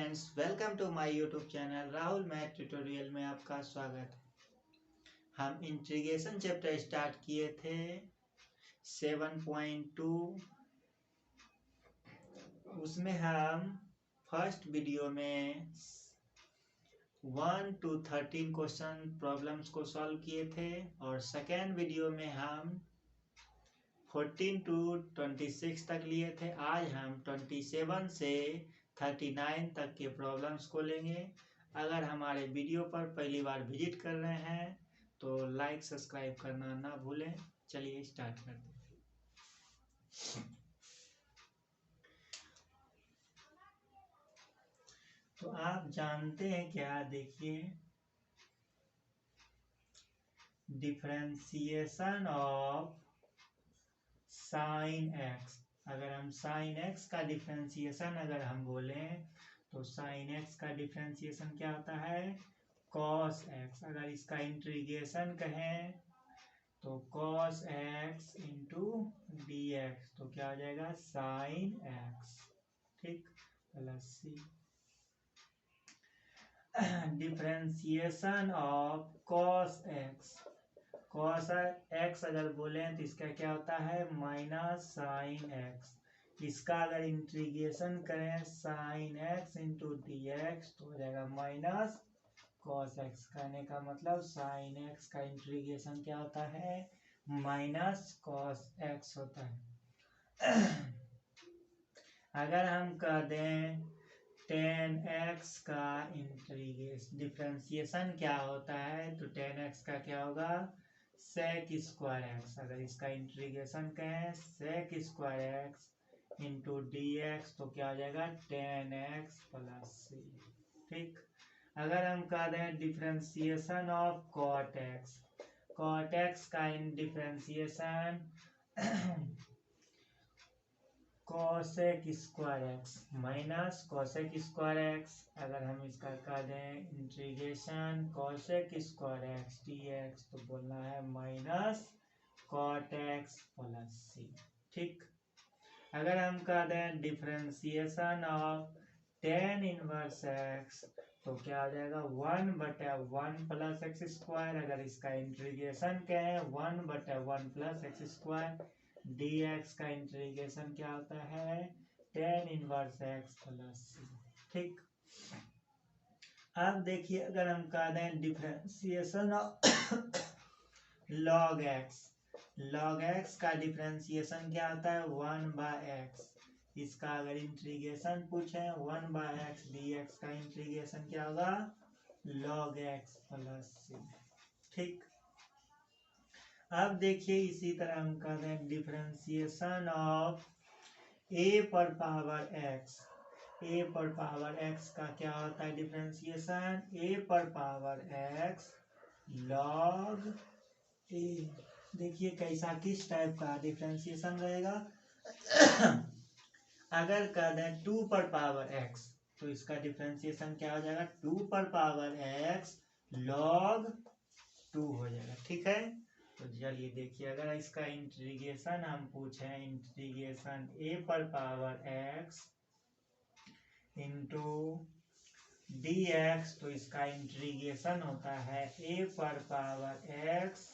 Friends, welcome to my YouTube channel Rahul math tutorial में आपका स्वागत है। हम इंटीग्रेशन चैप्टर स्टार्ट किए थे 7.2। उसमें हम फर्स्ट वीडियो में 1 to 13 क्वेश्चन प्रॉब्लम्स को सॉल्व किए थे और सेकेंड वीडियो में हम 14 to 26 तक लिए थे। आज हम 27 से 39 तक के प्रॉब्लम्स को लेंगे। अगर हमारे वीडियो पर पहली बार विजिट कर रहे हैं तो लाइक सब्सक्राइब करना ना भूलें। चलिए स्टार्ट करते हैं। तो आप जानते हैं क्या, देखिए, डिफरेंशिएशन ऑफ साइन एक्स। अगर हम साइन एक्स का डिफरेंशिएशन अगर हम बोलें तो साइन एक्स का डिफरेंशिएशन क्या होता है, कॉस एक्स। अगर इसका इंटीग्रेशन कहें तो cos x into D x, तो क्या हो जाएगा, साइन एक्स, ठीक, plus c. Differentiation of cos x, cos x अगर बोलें तो इसका क्या होता है, माइनस साइन एक्स। इसका अगर इंटीग्रेशन करें sign X into D x तो हो जाएगा माइनस कॉस एक्स। कहने का मतलब साइन एक्स का इंटीग्रेशन क्या होता है, माइनस कॉस एक्स होता है। अगर हम कह दें टेन एक्स का इंटीग्रेशन डिफरेंशिएशन क्या होता है तो टेन एक्स का क्या होगा, सेक स्क्वायर एक्स। अगर इसका इंटीग्रेशन कहें sec square x into D x तो क्या हो जाएगा, टेन एक्स प्लस सी, ठीक। अगर हम कह दें differentiation of cot X, cot X का differentiation cosec square X minus cosec square X. अगर हम इसका कर दें integration cosec square X D x तो बोलना है minus cot X plus C, ठीक। अगर हम कर दें differentiation of tan inverse X तो क्या हो जाएगा, 1/1 प्लस एक्स स्क्वायर। अगर इसका इंटीग्रेशन कहें 1/1 plus x square, D x का इंटीग्रेशन क्या होता है, ten inverse x plus C, ठीक। अब देखिए अगर हम कह दें differentiation of log x, log x का डिफरेंशिएशन क्या होता है, 1/x। इसका अगर इंटीग्रेशन पूछे 1/x डी एक्स का इंटीग्रेशन क्या होगा, लॉग एक्स प्लस सी, ठीक। अब देखिए इसी तरह हम कर रहे हैं डिफरेंशिएशन ऑफ ए पर पावर एक्स, ए पर पावर एक्स का क्या होता है डिफरेंशिएशन, ए पर पावर एक्स लॉग ए। देखिए कैसा, किस टाइप का डिफरेंशिएशन रहेगा। अगर कर दें 2 पर पावर एक्स तो इसका डिफरेंशिएशन क्या हो जाएगा, 2 पर पावर एक्स लॉग 2 हो जाएगा, ठीक है। तो चलिए देखिए अगर इसका इंटीग्रेशन हम पूछें, इंटीग्रेशन ए पर power x into D x तो इसका इंटीग्रेशन होता है ए पर पावर एक्स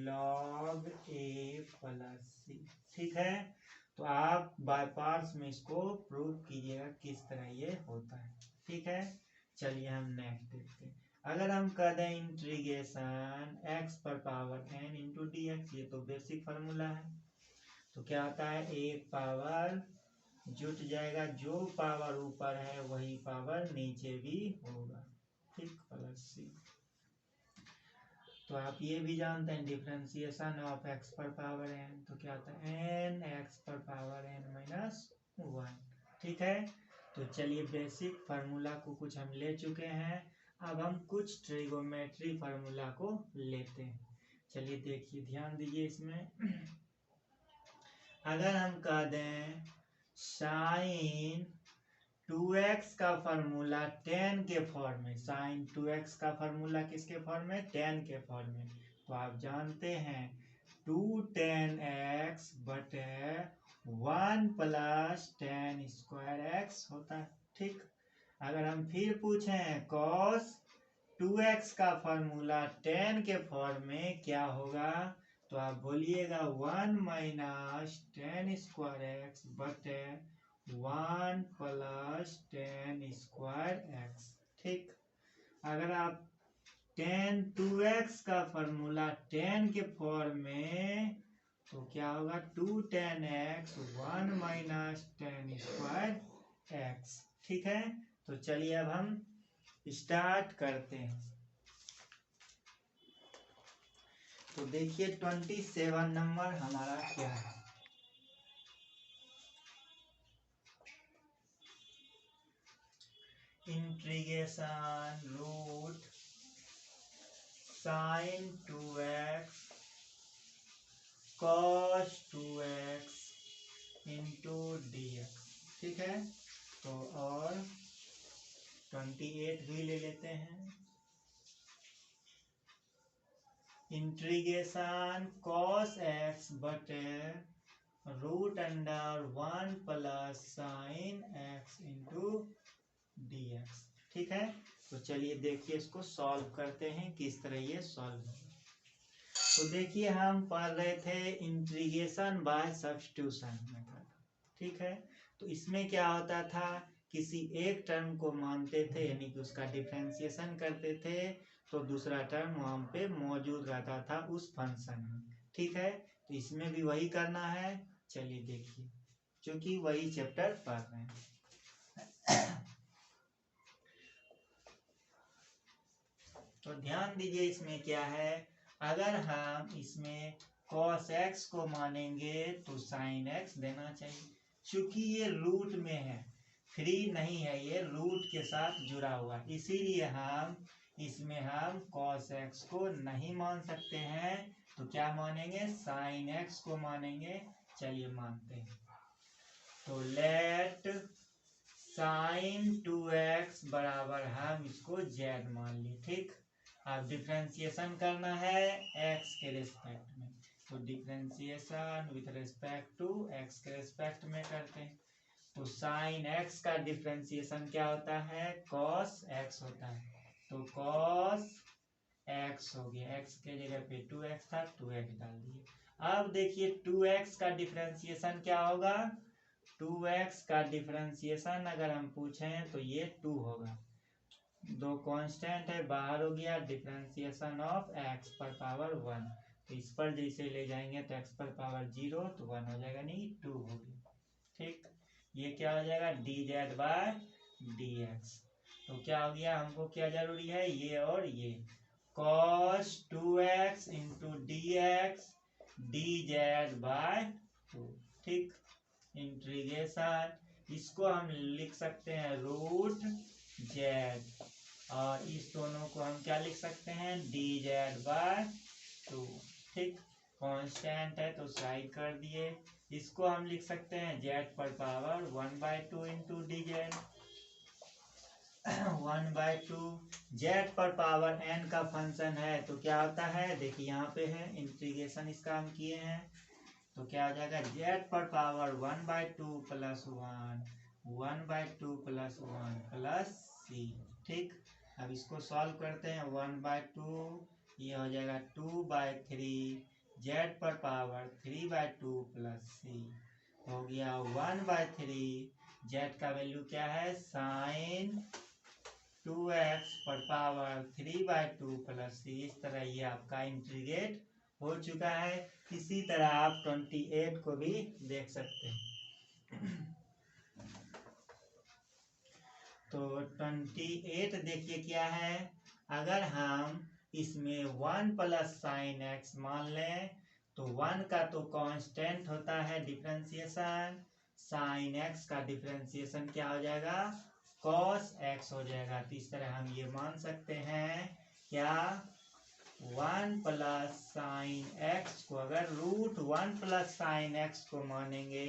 लॉग ए प्लस सी, ठीक है। तो आप बाय पार्ट्स में इसको प्रूव कीजिएगा किस तरह ये होता है, ठीक है। चलिए हम नेक्स्ट देखते हैं। अगर हम कर दें इंटीग्रेशन एक्स पर power n into D x, ये तो बेसिक फार्मूला है, तो क्या होता है, एक पावर जुट जाएगा, जो पावर ऊपर है वही पावर नीचे भी होगा, ठीक, प्लस सी। तो आप ये भी जानते हैं डिफरेंशिएशन ऑफ एक्स पर पावर एन तो क्या होता है, एन एक्स पर पावर एन माइनस 1, ठीक है। तो चलिए बेसिक फार्मूला को कुछ हम ले चुके हैं, अब हम कुछ ट्रिगोमेट्री फार्मूला को लेते हैं। चलिए देखिए ध्यान दीजिए इसमें। अगर हम कह दें साइन 2x का फार्मूला tan के फॉर्म में, साइन 2x का फार्मूला किसके फॉर्म में, tan के फॉर्म में, तो आप जानते हैं 2 tan x बटे 1 प्लस tan स्क्वायर x होता है, ठीक। अगर हम फिर पूछें cos 2x का फॉर्मूला tan के फॉर्म में क्या होगा, तो आप बोलिएगा 1 माइनस tan स्क्वायर एक्स बटे 1 प्लस tan स्क्वायर एक्स। ठीक, अगर आप tan 2x का फॉर्मूला tan के फॉर्म में, तो क्या होगा 2 tan x 1 minus tan square x. ठीक है, तो चलिए अब हम स्टार्ट करते हैं। तो देखिए 27 नंबर हमारा क्या है। Integration root sine 2x cos 2x into dx। ठीक है, तो और 28 भी ले लेते हैं। इंटीग्रेशन cos x बटे root under 1 plus sine x into dx। ठीक है, तो चलिए देखिए इसको सॉल्व करते हैं किस तरह ये सॉल्व होगा। तो देखिए हम पढ़ रहे थे इंटीग्रेशन बाय सब्स्टिट्यूशन मेथड। ठीक है, तो इसमें क्या होता था, किसी एक टर्म को मानते थे यानी कि उसका डिफरेंशिएशन करते थे, तो दूसरा टर्म वहां पे मौजूद रहता था उस फंक्शन में। ठीक है, तो इसमें भी वही करना है। चलिए देखिए, क्योंकि वही चैप्टर पढ़ रहे हैं। तो ध्यान दीजिए इसमें क्या है, अगर हम इसमें cos x को मानेंगे तो sin x देना चाहिए। चूंकि ये रूट में है, फ्री नहीं है, ये रूट के साथ जुड़ा हुआ, इसीलिए हम इसमें हम cos x को नहीं मान सकते हैं। तो क्या मानेंगे, sin x को मानेंगे। चलिए मानते हैं, तो लेट sin 2x बराबर हम इसको z मान ली। ठीक, अब डिफरेंशिएशन करना है x के रिस्पेक्ट में, तो differentiation with respect to x के रिस्पेक्ट में करते हैं। तो sin x का डिफरेंशिएशन क्या होता है, cos x होता है, तो cos x हो गया, x के जगह पे 2x था, 2x डाल दिए। अब देखिए 2x का डिफरेंशिएशन क्या होगा, 2x का डिफरेंशिएशन अगर हम पूछें तो ये 2 होगा, दो कांस्टेंट है बाहर हो गया, डिफरेंशिएशन ऑफ x पर पावर 1, तो इस पर जैसे ले जाएंगे तो x पर पावर 0 तो 1 हो जाएगा, नहीं 2 हो गया। ठीक, ये क्या हो जाएगा dz बाय dx। तो क्या हो गया, हमको क्या जरूरी है, ये और ये cos 2x into dx dz by 2। ठीक, इंटीग्रेशन इसको हम लिख सकते हैं रूट z, और इस दोनों को हम क्या लिख सकते हैं, dz बाय 2। ठीक, कांस्टेंट है तो साइड कर दिए, इसको हम लिख सकते हैं z पर पावर 1/2 इंटू dz 1/2। z पर पावर n का फंक्शन है तो क्या होता है, देखिए यहाँ पे है इंटीग्रेशन इसका हम किए हैं, तो क्या हो जाएगा z पर power 1/2 plus 1/2 plus 1 plus c। ठीक, अब इसको सॉल्व करते हैं, 1/2 ये हो जाएगा 2/3 z पर पावर 3/2 प्लस c हो गया 1/3। z का वैल्यू क्या है, साइन 2x पर पावर 3/2 प्लस c। इस तरह ये आपका इंटीग्रेट हो चुका है। इसी तरह आप 28 को भी देख सकते हैं। तो 28 देखिए क्या है, अगर हम इसमें 1 प्लस साइन एक्स मान लें तो 1 का तो कांस्टेंट होता है डिफरेंशिएशन, साइन एक्स का डिफरेंशिएशन क्या हो जाएगा, cos x हो जाएगा। तो इस तरह हम ये मान सकते हैं क्या, 1 प्लस साइन एक्स को अगर रूट 1 प्लस साइन एक्स को मानेंगे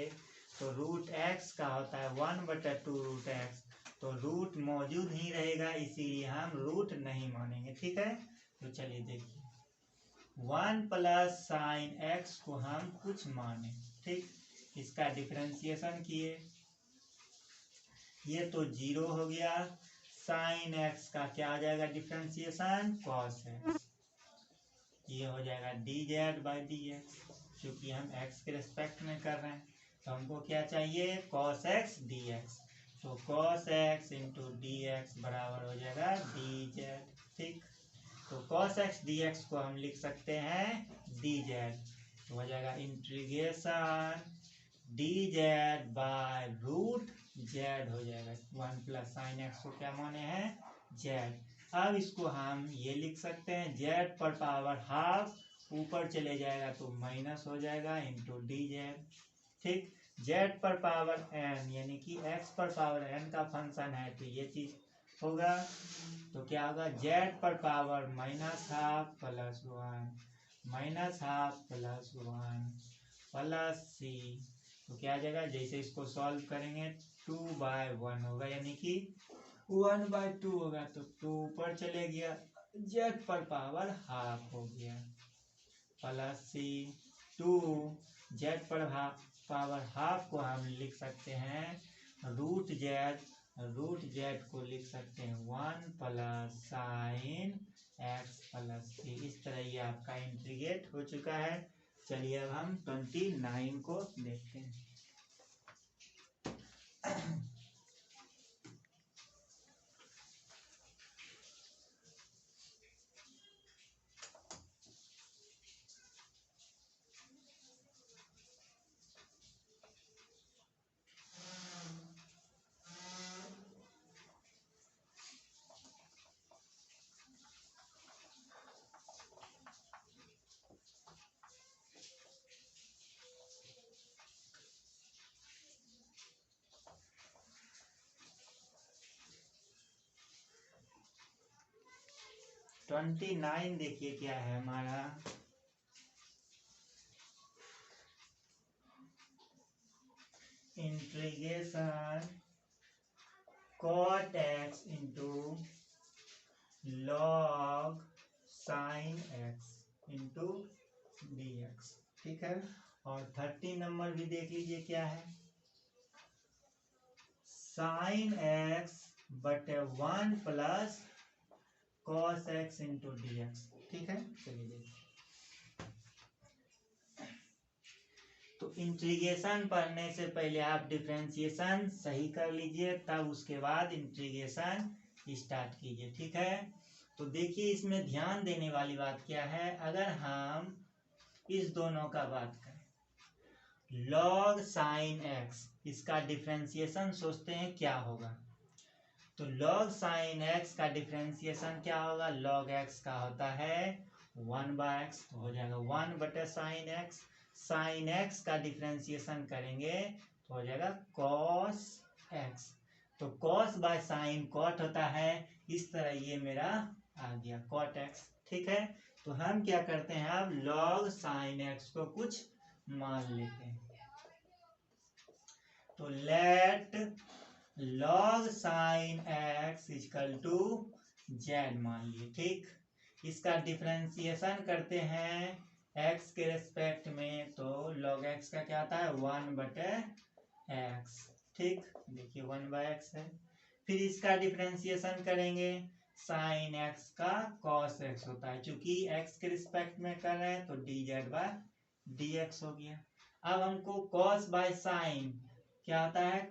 तो रूट एक्स का होता है 1/2 रूट एक्स, तो रूट मौजूद ही रहेगा, इसीलिए हम रूट नहीं मानेंगे। ठीक है, तो चलिए देखिए 1 प्लस साइन एक्स को हम कुछ माने। ठीक, इसका डिफरेंशिएशन किए, ये तो 0 हो गया। साइन एक्स का क्या आ जाएगा डिफ्रेंसिएशन, कॉस एक्स। ये हो जाएगा dz बाई dx, क्योंकि हम x के रेस्पेक्ट में कर रहे हैं। तो हमको क्या चाहिए, cos x dx। तो cos x into D x बराबर हो जाएगा dz। ठीक, तो cos x dx को हम लिख सकते हैं dz। तो हो जाएगा integration dz by root z हो जाएगा। 1 प्लस साइन एक्स को क्या माने हैं, z। अब इसको हम ये लिख सकते हैं z पर पावर हाफ, ऊपर चले जाएगा तो माइनस हो जाएगा इंटू डी जेड। ठीक, z पर पावर n यानी कि x पर पावर n का फंक्शन है तो ये चीज होगा। तो क्या होगा, z पर power minus half plus 1 minus half plus 1 plus c। तो क्या आ जाएगा, जैसे इसको सॉल्व करेंगे 2/1 होगा, यानी कि 1/2 होगा। तो 2 ऊपर चले गया, z पर पावर हाफ हो गया प्लस c 2 z पर पावर हाफ को हम लिख सकते हैं रूट z को लिख सकते हैं 1 plus sign X plus c। इस तरह ये आपका इंटीग्रेट हो चुका है। चलिए अब हम 29 को देखते हैं। तो 29 देखिए क्या है हमारा, integration cot x into log sine x into D x. ठीक है, और 30 नंबर भी देख लीजिए क्या है, साइन x बटे 1 plus cos x into D x. ठीक है, चलिए देखिए। तो इंटीग्रेशन पढ़ने से पहले आप डिफरेंशिएशन सही कर लीजिए, तब उसके बाद इंटीग्रेशन स्टार्ट कीजिए। ठीक है, तो देखिए इसमें ध्यान देने वाली बात क्या है, अगर हम इस दोनों का बात करें log साइन x, इसका डिफरेंशिएशन सोचते हैं क्या होगा। तो log साइन x का डिफरेंशिएशन क्या होगा, log x का होता है 1/x, तो हो जाएगा 1 बटे साइन x। साइन x का डिफरेंशिएशन करेंगे तो हो जाएगा cos x। तो cos बाय साइन कॉट होता है, इस तरह ये मेरा आ गया cot x। ठीक है, तो हम क्या करते हैं, अब log साइन x को कुछ मान लेते हैं। तो let log sine x equal to z मान लिए। ठीक, इसका डिफरेंशिएशन करते हैं x के रेस्पेक्ट में, तो log x का क्या आता है 1 बटे x। ठीक, देखिए 1/x है। फिर इसका डिफरेंशिएशन करेंगे, साइन x का cos x होता है, चूंकि x के रिस्पेक्ट में कर रहे हैं तो dz बाय dx हो गया। अब हमको cos बाय साइन क्या आता है,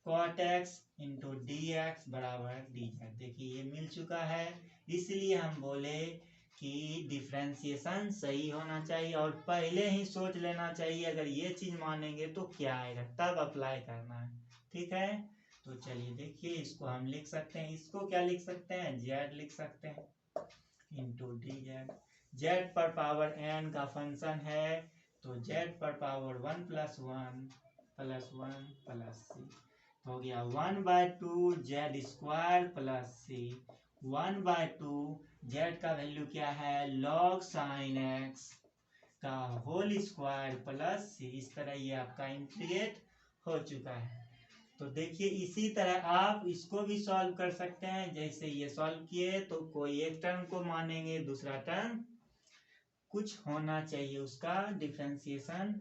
cot x into D x बराबर dz। देखिए ये मिल चुका है, इसलिए हम बोले कि डिफरेंशिएशन सही होना चाहिए और पहले ही सोच लेना चाहिए अगर ये चीज मानेंगे तो क्या आएगा, तब अप्लाई करना है। ठीक है, तो चलिए देखिए इसको हम लिख सकते हैं, इसको क्या लिख सकते हैं, z लिख सकते हैं इंटू डी जेड। जेड पर पावर n का फंक्शन है, तो z पर power 1 plus 1 plus 1 plus c हो गया 1/2 z square plus c। 1/2 z का वैल्यू क्या है, log साइन x का होल स्क्वायर प्लस c। इस तरह ये आपका इंटीग्रेट हो चुका है। तो देखिए इसी तरह आप इसको भी सॉल्व कर सकते हैं, जैसे ये सॉल्व किए तो कोई एक टर्म को मानेंगे, दूसरा टर्म कुछ होना चाहिए, उसका डिफरेंशिएशन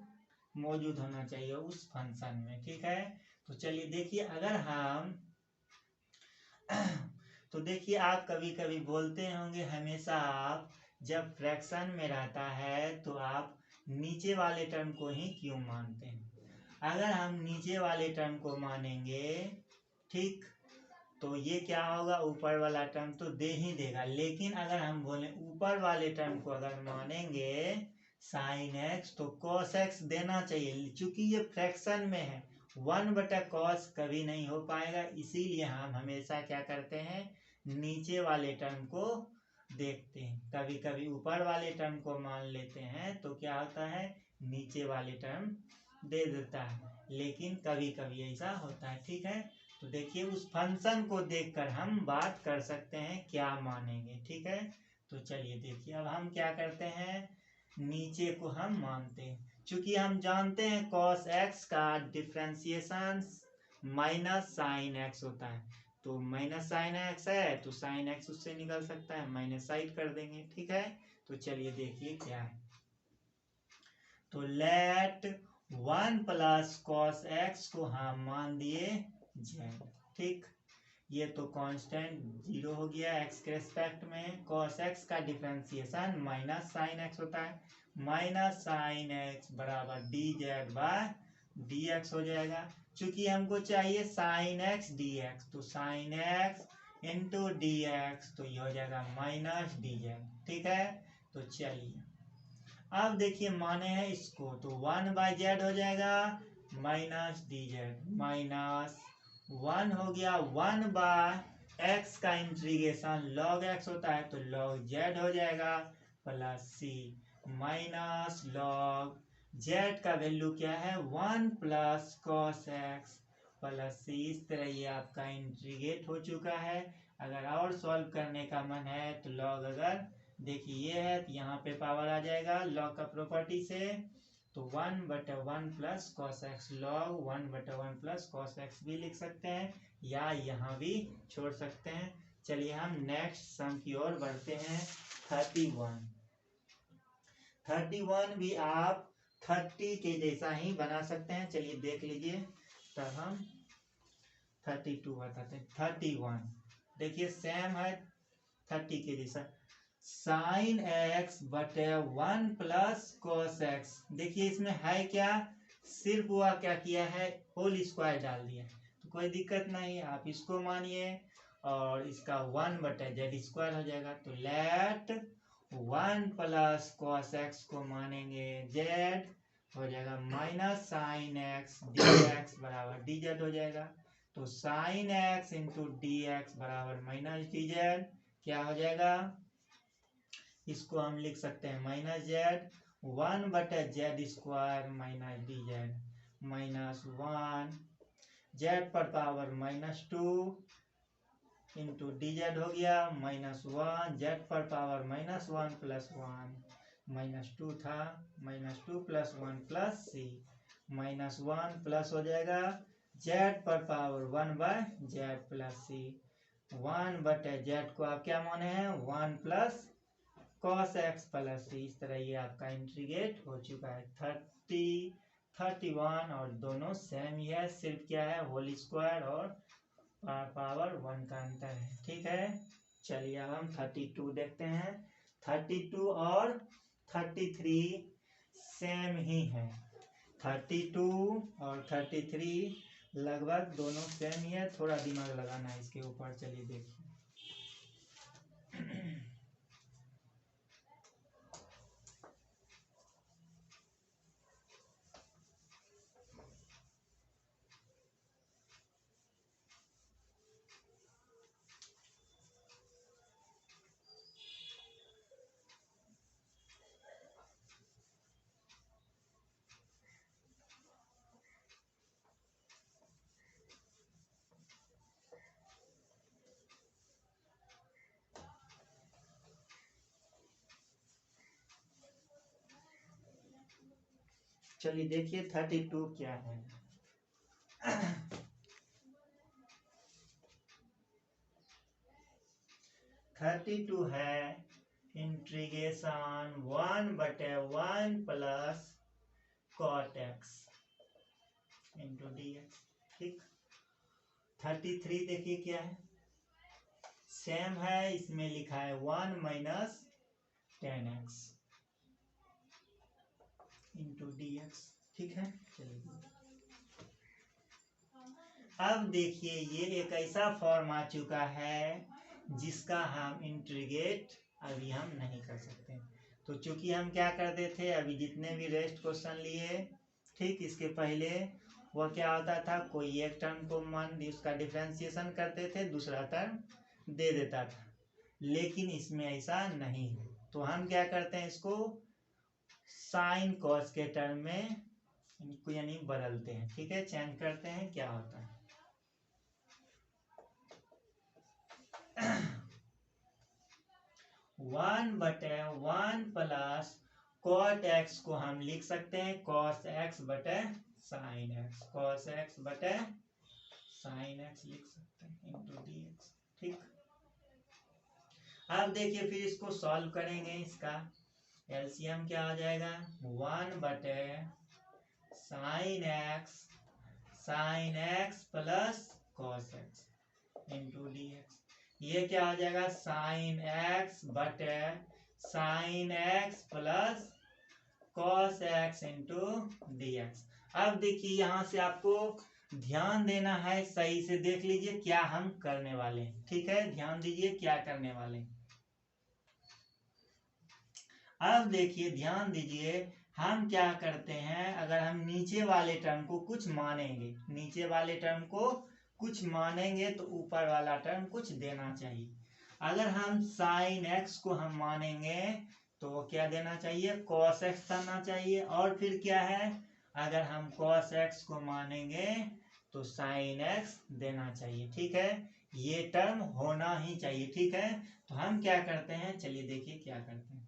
मौजूद होना चाहिए उस फंक्शन में। ठीक है, तो चलिए देखिए, अगर हम तो देखिए, आप कभी कभी बोलते होंगे, हमेशा आप जब फ्रैक्शन में रहता है तो आप नीचे वाले टर्म को ही क्यों मानते हैं। अगर हम नीचे वाले टर्म को मानेंगे, ठीक, तो ये क्या होगा, ऊपर वाला टर्म तो दे ही देगा। लेकिन अगर हम बोले ऊपर वाले टर्म को अगर मानेंगे साइन एक्स, तो कॉस एक्स देना चाहिए। चूंकि ये फ्रैक्शन में है, 1/cos कभी नहीं हो पाएगा, इसीलिए हम हमेशा क्या करते हैं, नीचे वाले टर्म को देखते हैं। कभी कभी ऊपर वाले टर्म को मान लेते हैं तो क्या होता है, नीचे वाले टर्म दे देता है। लेकिन कभी कभी ऐसा होता है, ठीक है। तो देखिए, उस फंक्शन को देखकर हम बात कर सकते हैं क्या मानेंगे, ठीक है। तो चलिए देखिए, अब हम क्या करते हैं, नीचे को हम मानते हैं। चूंकि हम जानते हैं cos x का डिफ्रेंसिएशन माइनस साइन x होता है, तो माइनस साइन x है तो साइन x उससे निकल सकता है, माइनस साइड कर देंगे, ठीक है। तो चलिए देखिए क्या है, तो लेट 1+cos x को हम मान दिए z, ठीक। ये तो कांस्टेंट 0 हो गया x के रेस्पेक्ट में। cos x का डिफरेंशिएशन माइनस साइन x होता है, माइनस साइन x बराबर dz बाय dx हो जाएगा। चूंकि हमको चाहिए साइन x dx, तो साइन x इंटू dx, तो ये हो जाएगा माइनस dz, ठीक है। तो चलिए अब देखिए, माने हैं इसको, तो 1/z हो जाएगा माइनस dz, माइनस 1 हो गया 1/x का इंटीग्रेशन log x होता है, तो log z हो जाएगा plus c, minus log z का वैल्यू क्या है, 1+cos x प्लस c। इस तरह ये आपका इंटीग्रेट हो चुका है। अगर और सॉल्व करने का मन है तो log, अगर देखिए ये है तो यहाँ पे पावर आ जाएगा log का प्रॉपर्टी से, तो 1/1+cos x log 1/1+cos x भी लिख सकते हैं, या यहाँ भी छोड़ सकते हैं। चलिए हम नेक्स्ट सम की ओर बढ़ते हैं। 31 भी आप 30 के जैसा ही बना सकते हैं। चलिए देख लीजिए, तब हम 32 बताते हैं। 31 देखिए सेम है 30 के जैसा, साइन x बटे 1+cos x। देखिए इसमें है क्या, सिर्फ हुआ क्या किया है, होल स्क्वायर डाल दिया, तो कोई दिक्कत नहीं, आप इसको मानिए और इसका 1/z² हो जाएगा। तो लेट 1+cos x को मानेंगे z, हो जाएगा माइनस साइन x dx बराबर dz हो जाएगा। तो साइन x इंटू dx बराबर माइनस dz, क्या हो जाएगा, इसको हम लिख सकते हैं minus Z, 1/z² minus dz, minus 1 z पर पावर -2 इंटू dz हो गया, -1 z पर पावर -1 प्लस 1, -2 था, -2 प्लस 1 प्लस c, -1 प्लस हो जाएगा z पर power 1/z plus c, 1/z को आप क्या माने हैं, 1+cos x प्लस c। इस तरह ये आपका इंटीग्रेट हो चुका है। 30, 31 और दोनों सेम ही है, सिर्फ क्या है, होल स्क्वायर और पावर 1 का अंतर है, ठीक है। चलिए अब हम 32 देखते हैं। 32 और 33 सेम ही है, 32 और 33 लगभग दोनों सेम ही है, थोड़ा दिमाग लगाना है इसके ऊपर। चलिए देखिए चलिए देखिए 32 क्या है। 32 है integration 1/1 plus cot x into dx। ठीक। 33 देखिए क्या है, सेम है, इसमें लिखा है 1 माइनस 10x इंटू dx। ठीक है, चलिए अब देखिए ये एक ऐसा फॉर्म आ चुका है जिसका हम इंटीग्रेट अभी हम नहीं कर सकते। तो चूंकि हम क्या करते थे, अभी जितने भी रेस्ट क्वेश्चन लिए, ठीक, इसके पहले वह क्या होता था, कोई एक टर्म को मान ली उसका डिफरेंशिएशन करते थे, दूसरा टर्म दे देता था, लेकिन इसमें ऐसा नहीं है। तो हम क्या करते हैं, इसको साइन कॉस के टर्म में इनको यानी बदलते हैं। ठीक है, चेंज करते हैं, क्या होता है 1/1 प्लस कॉट एक्स को हम लिख सकते हैं कॉस एक्स बटे साइन एक्स, कॉस एक्स बटे साइन एक्स लिख सकते हैं इंटू डी एक्स। ठीक, अब देखिए फिर इसको सॉल्व करेंगे, इसका एलसीएम क्या हो जाएगा, 1 बटे sign X plus cos x into D x. ये क्या हो जाएगा, साइन एक्स बटे sign X plus cos x into D x. अब देखिए यहां से आपको ध्यान देना है, सही से देख लीजिए क्या हम करने वाले हैं। ठीक है, ध्यान दीजिए क्या करने वाले हैं। अब देखिए ध्यान दीजिए, हम क्या करते हैं, अगर हम नीचे वाले टर्म को कुछ मानेंगे, नीचे वाले टर्म को कुछ मानेंगे तो ऊपर वाला टर्म कुछ देना चाहिए। अगर हम साइन एक्स को हम मानेंगे तो क्या देना चाहिए, कॉस एक्स देना चाहिए, और फिर क्या है, अगर हम कॉस एक्स को मानेंगे तो साइन एक्स देना चाहिए। ठीक है, ये टर्म होना ही चाहिए। ठीक है, तो हम क्या करते हैं, चलिए देखिए क्या करते हैं।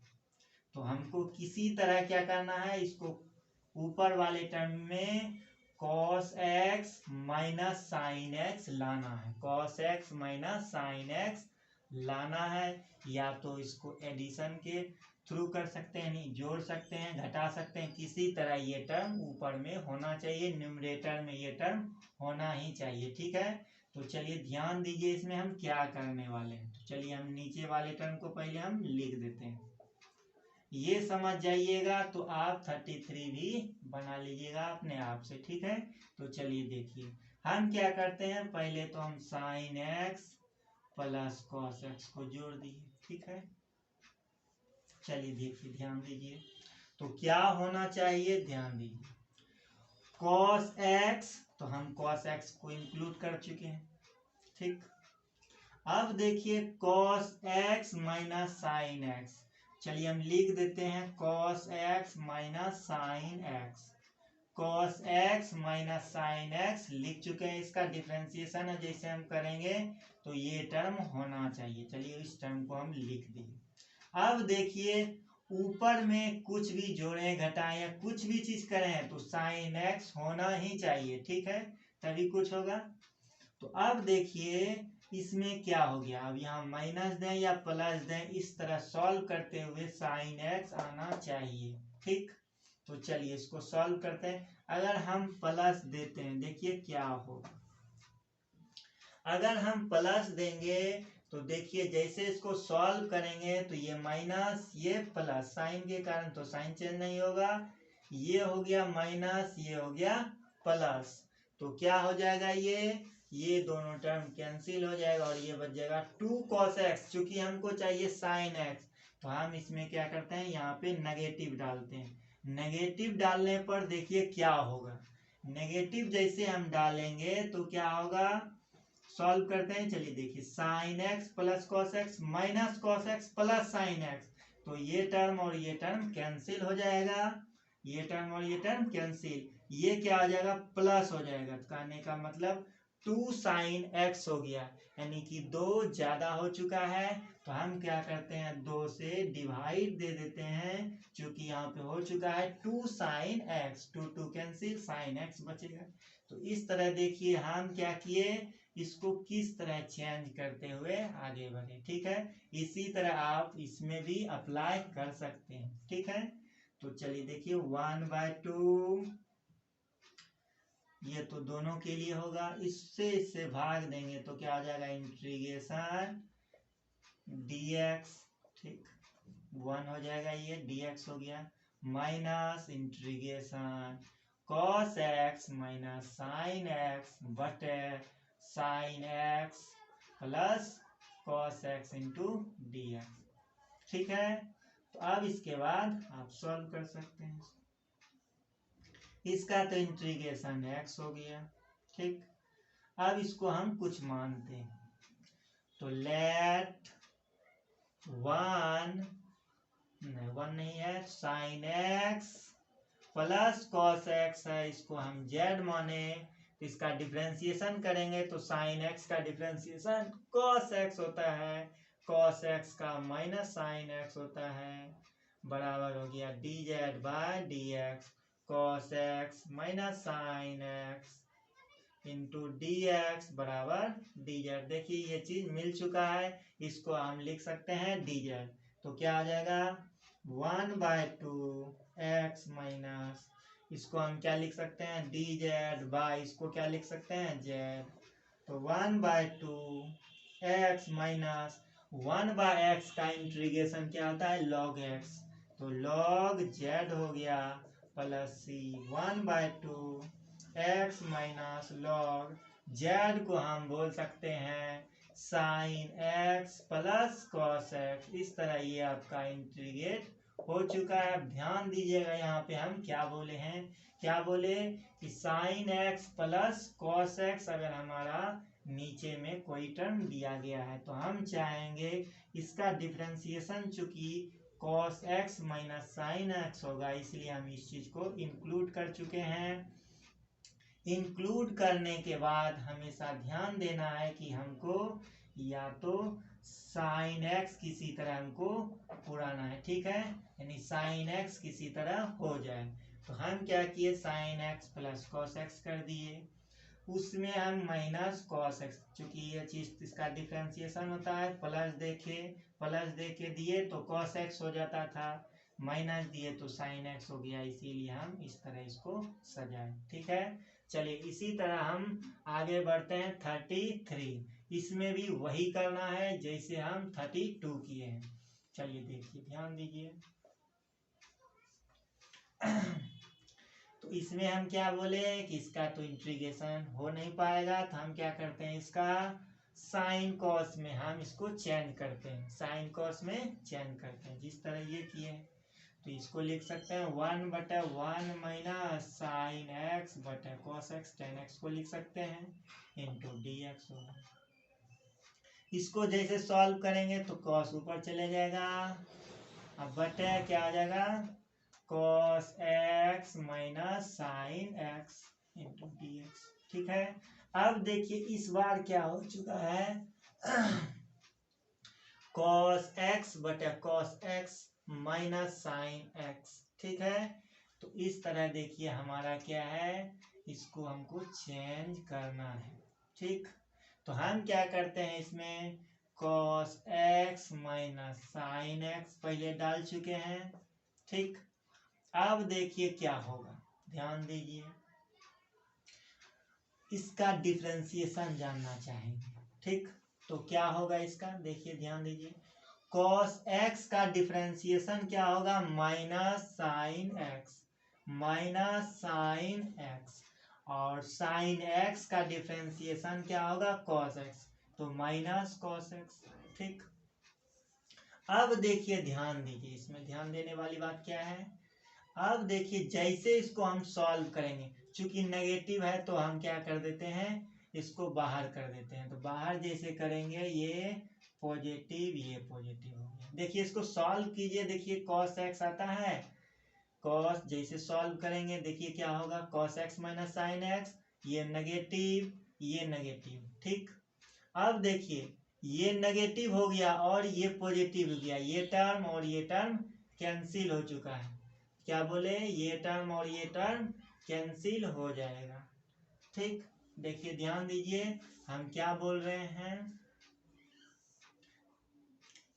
तो हमको किसी तरह क्या करना है, इसको ऊपर वाले टर्म में cos x minus sine x लाना है, cos x minus sine x लाना है। या तो इसको एडिशन के थ्रू कर सकते हैं, नहीं जोड़ सकते हैं, घटा सकते हैं, किसी तरह ये टर्म ऊपर में होना चाहिए, न्यूमरेटर में ये टर्म होना ही चाहिए। ठीक है, तो चलिए ध्यान दीजिए इसमें हम क्या करने वाले हैं। तो चलिए हम नीचे वाले टर्म को पहले हम लिख देते हैं, ये समझ जाइएगा तो आप 33 भी बना लीजिएगा अपने आप से। ठीक है, तो चलिए देखिए हम क्या करते हैं, पहले तो हम sign X plus cos x को जोड़ दिए। ठीक है, चलिए देखिए ध्यान दीजिए, तो क्या होना चाहिए, ध्यान दीजिए, कॉस एक्स, तो हम कॉस एक्स को इंक्लूड कर चुके हैं। ठीक, अब देखिए cos X minus sine x, चलिए हम लिख देते हैं cos x minus sine x, cos x minus sine x लिख चुके हैं। इसका डिफरेंशिएशन है, जैसे हम करेंगे तो ये टर्म होना चाहिए। चलिए इस टर्म को हम लिख दिए। अब देखिए ऊपर में कुछ भी जोड़े घटाएं या कुछ भी चीज करें तो साइन एक्स होना ही चाहिए। ठीक है, तभी कुछ होगा। तो अब देखिए इसमें क्या हो गया, अब यहाँ माइनस दें या प्लस दें, इस तरह सॉल्व करते हुए साइन एक्स आना चाहिए। ठीक, तो चलिए इसको सॉल्व करते हैं। अगर हम प्लस देते हैं, देखिए क्या होगा, अगर हम प्लस देंगे तो देखिए जैसे इसको सॉल्व करेंगे तो ये माइनस ये प्लस, साइन के कारण तो साइन चेंज नहीं होगा, ये हो गया माइनस, ये हो गया प्लस, तो क्या हो जाएगा, ये दोनों टर्म कैंसिल हो जाएगा और ये बच जाएगा 2 cos x। चूंकि हमको चाहिए साइन x, तो हम इसमें क्या करते हैं, यहाँ पे नेगेटिव डालते हैं। नेगेटिव डालने पर देखिए क्या होगा, नेगेटिव जैसे हम डालेंगे तो क्या होगा, सॉल्व करते हैं, चलिए देखिए sign X plus cos X minus cos x plus sine x, तो ये टर्म और ये टर्म कैंसिल हो जाएगा, ये टर्म और ये टर्म कैंसिल, ये क्या हो जाएगा, प्लस हो जाएगा। कहने का मतलब 2 साइन एक्स हो गया, यानी कि 2 ज्यादा हो चुका है, तो हम क्या करते हैं 2 से डिवाइड दे देते हैं, क्योंकि यहाँ पे हो चुका है 2 sine x, 2 cancel, sine x बचेगा। तो इस तरह देखिए हम क्या किए, इसको किस तरह चेंज करते हुए आगे बढ़े। ठीक है, इसी तरह आप इसमें भी अप्लाई कर सकते हैं। ठीक है, तो चलिए देखिए 1/2 ये तो दोनों के लिए होगा, इससे भाग देंगे तो क्या हो जाएगा, इंटीग्रेशन dx, ठीक 1 हो जाएगा, ये dx हो गया, minus integration cos x minus sine x बटे sine x plus cos x into dx, ठीक है। तो अब इसके बाद आप सॉल्व कर सकते हैं, इसका तो इंटीग्रेशन x हो गया, ठीक। अब इसको हम कुछ मानते हैं, तो लेट 1 नहीं है, sine x plus cos x है, इसको हम z माने, इसका डिफरेंशिएशन करेंगे तो साइन x का डिफरेंशिएशन cos x होता है, cos x का माइनस साइन x होता है, बराबर हो गया dz by dx cos x minus sine x into dx बराबर dz। देखिए ये चीज मिल चुका है, इसको हम लिख सकते हैं dz, तो क्या आ जाएगा 1/2 x माइनस, इसको हम क्या लिख सकते हैं dz बाय, इसको क्या लिख सकते हैं z, तो 1/2 x माइनस 1/x का इंटीग्रेशन क्या होता है log x, तो log z हो गया plus c 1/2 x minus log z को हम बोल सकते हैं sine x plus cos x। इस तरह ये आपका इंटीग्रेट हो चुका है। अब ध्यान दीजिएगा यहाँ पे हम क्या बोले हैं, क्या बोले कि sine x plus cos x अगर हमारा नीचे में कोई टर्म दिया गया है तो हम चाहेंगे इसका डिफरेंशिएशन चूंकि cos x minus sine x होगा, इसलिए हम इस चीज को इंक्लूड कर चुके हैं। इंक्लूड करने के बाद हमेशा ध्यान देना है कि हमको या तो साइन x किसी तरह हमको पुराना है, ठीक है, यानी साइन x किसी तरह हो जाए, तो हम क्या किए sine x plus cos x कर दिए, उसमें हम माइनस कॉस x, चूंकि ये चीज इसका डिफरेंशिएशन होता है, प्लस देके दिए तो कॉस x हो जाता था, माइनस दिए तो साइन x हो गया, इसीलिए हम इस तरह इसको सजाए, ठीक है। चलिए इसी तरह हम आगे बढ़ते हैं 33, इसमें भी वही करना है जैसे हम 32 किए हैं। चलिए देखिए ध्यान दीजिए तो इसमें हम क्या बोले कि इसका तो इंटीग्रेशन हो नहीं पाएगा, तो हम क्या करते हैं इसका साइन कॉस में हम इसको चेंज करते हैं, साइन कॉस में चेंज करते हैं, जिस तरह ये किए हैं तो इसको लिख सकते हैं 1/1 माइनस साइन x बटे कॉस x, टेन एक्स को लिख सकते हैं इंटू dx होगा। इसको जैसे सॉल्व करेंगे तो कॉस ऊपर चले जाएगा, अब बटे क्या आ जाएगा cos x minus sine x into dx, ठीक है। अब देखिए इस बार क्या हो चुका है cos x बटे cos x minus sine x, ठीक है। तो इस तरह देखिए हमारा क्या है, इसको हमको चेंज करना है, ठीक। तो हम क्या करते हैं इसमें cos x minus sine x पहले डाल चुके हैं, ठीक। अब देखिए क्या होगा, ध्यान दीजिए, इसका डिफरेंशिएशन जानना चाहेंगे, ठीक। तो क्या होगा इसका, देखिए ध्यान दीजिए, cos x का डिफरेंशिएशन क्या होगा माइनस साइन x, और साइन x का डिफरेंशिएशन क्या होगा cos x, तो माइनस cos x, ठीक। अब देखिए ध्यान दीजिए, इसमें ध्यान देने वाली बात क्या है, अब देखिए जैसे इसको हम सॉल्व करेंगे, चूंकि नेगेटिव है तो हम क्या कर देते हैं इसको बाहर कर देते हैं, तो बाहर जैसे करेंगे ये पॉजिटिव ये पॉजिटिव हो गया। देखिए इसको सॉल्व कीजिए, देखिए cos x आता है, cos जैसे सॉल्व करेंगे देखिए क्या होगा cos x minus sine x, ये नेगेटिव, ठीक। अब देखिए ये नेगेटिव हो गया और ये पॉजिटिव हो गया, ये टर्म और ये टर्म कैंसिल हो चुका है, क्या बोले ये टर्म और ये टर्म कैंसिल हो जाएगा, ठीक। देखिए ध्यान दीजिए हम क्या बोल रहे हैं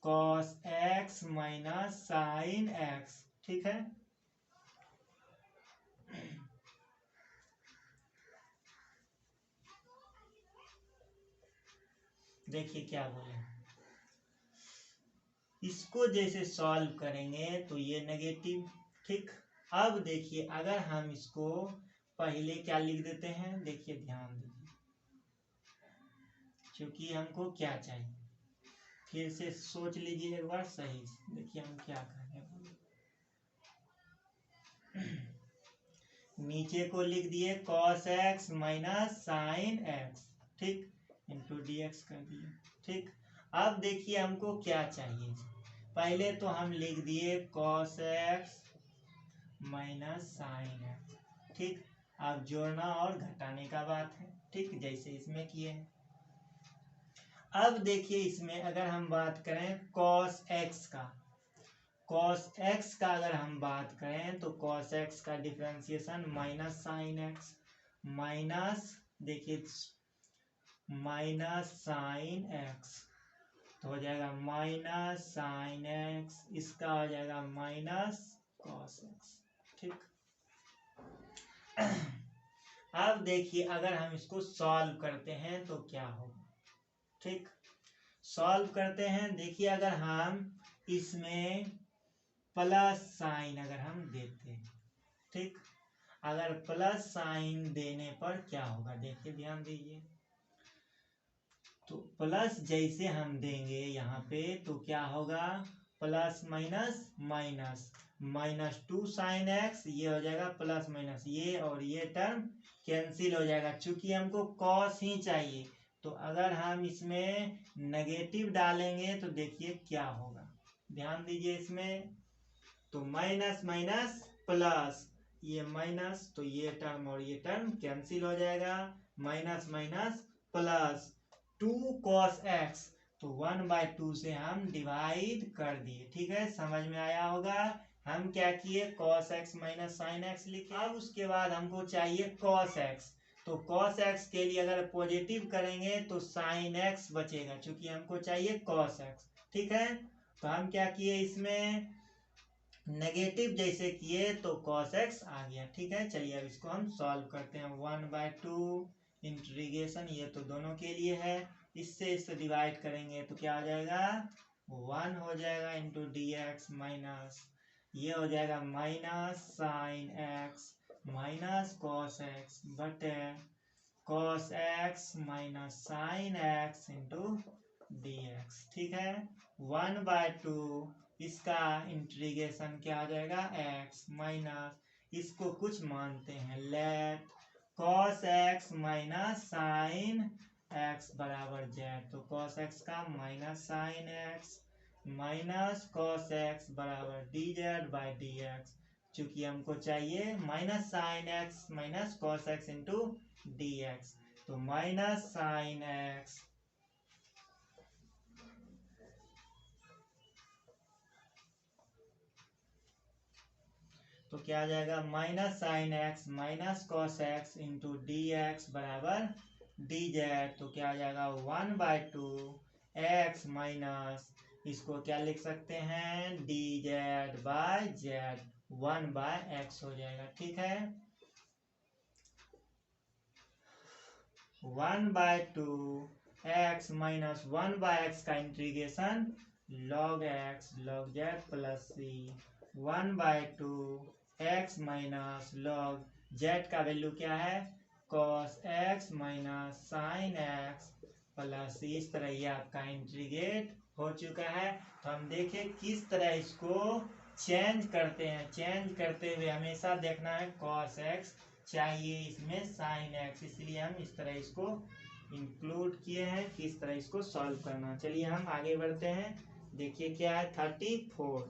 cos x minus sine x, ठीक है। देखिए क्या बोले, इसको जैसे सॉल्व करेंगे तो ये नेगेटिव, ठीक। अब देखिए अगर हम इसको पहले क्या लिख देते हैं, देखिए ध्यान दीजिए, क्योंकि हमको क्या चाहिए, फिर से सोच लीजिए एक बार सही। देखिए हम क्या करें, नीचे को लिख दिए cos x minus sine x, ठीक, इंटू डी एक्स कर दिए, ठीक। अब देखिए हमको क्या चाहिए, पहले तो हम लिख दिए cos x minus sine x, ठीक। अब जोड़ना और घटाने का बात है, ठीक, जैसे इसमें किए हैं। अब देखिए इसमें अगर हम बात करें cos x का, cos x का अगर हम बात करें तो cos x का differentiation minus sine x, minus देखिए माइनस साइन एक्स, तो हो जाएगा माइनस साइन एक्स, इसका हो जाएगा माइनस कॉस एक्स, ठीक। अब देखिए अगर हम इसको सॉल्व करते हैं तो क्या होगा, ठीक। सॉल्व करते हैं, देखिए अगर हम इसमें प्लस साइन अगर हम देते हैं, ठीक, अगर प्लस साइन देने पर क्या होगा, देखिए ध्यान दीजिए, तो प्लस जैसे हम देंगे यहाँ पे तो क्या होगा, plus minus minus, minus two sine x, ये हो जाएगा प्लस माइनस, ये और ये टर्म कैंसिल हो जाएगा, चूंकि हमको कॉस ही चाहिए। तो अगर हम इसमें नेगेटिव डालेंगे तो देखिए क्या होगा, ध्यान दीजिए इसमें, तो माइनस माइनस प्लस, ये माइनस तो ये टर्म और ये टर्म कैंसिल हो जाएगा, minus minus plus two cos x, तो 1/2 से हम डिवाइड कर दिए, ठीक है, समझ में आया होगा। हम क्या किए, cos x minus sine x लिखे। अब उसके बाद हमको चाहिए cos x, तो cos x के लिए अगर पॉजिटिव करेंगे तो साइन x बचेगा, क्योंकि हमको चाहिए cos x, ठीक है। तो हम क्या किए, इसमें नेगेटिव जैसे किए तो cos x आ गया, ठीक है। चलिए अब इसको हम सॉल्व करते हैं, 1/2 इंटीग्रेशन, ये तो दोनों के लिए है, इससे डिवाइड करेंगे तो क्या हो जाएगा, 1 हो जाएगा इंटू डी एक्स, माइनस ये हो जाएगा minus sine x minus cos X बटे cos X minus sine X into D x, ठीक है। 1/2 इसका इंटीग्रेशन क्या आ जाएगा, x माइनस, इसको कुछ मानते हैं, let cos x minus sine x बराबर z, तो cos x का minus sine x minus cos x बराबर dz बाई dx, चूंकि हमको चाहिए minus sine x minus cos x into dx, तो माइनस साइन x तो क्या आ जाएगा, minus sine x minus cos x into D x बराबर डी जेड, तो क्या आ जाएगा 1/2 एक्स माइनस, इसको क्या लिख सकते हैं, D Z by Z, 1/x हो जाएगा, ठीक है। 1/2 एक्स माइनस 1/x का integration log x log z plus C, 1/2 X minus log Z का वैल्यू क्या है, cos x minus sine X plus, इस तरह ये आपका इंटीग्रेट हो चुका है। तो हम देखें किस तरह इसको चेंज करते हैं, चेंज करते हुए हमेशा देखना है cos x चाहिए इसमें साइन एक्स, इसलिए हम इस तरह इसको इंक्लूड किए हैं, किस तरह इसको सॉल्व करना। चलिए हम आगे बढ़ते हैं, देखिए क्या है 34,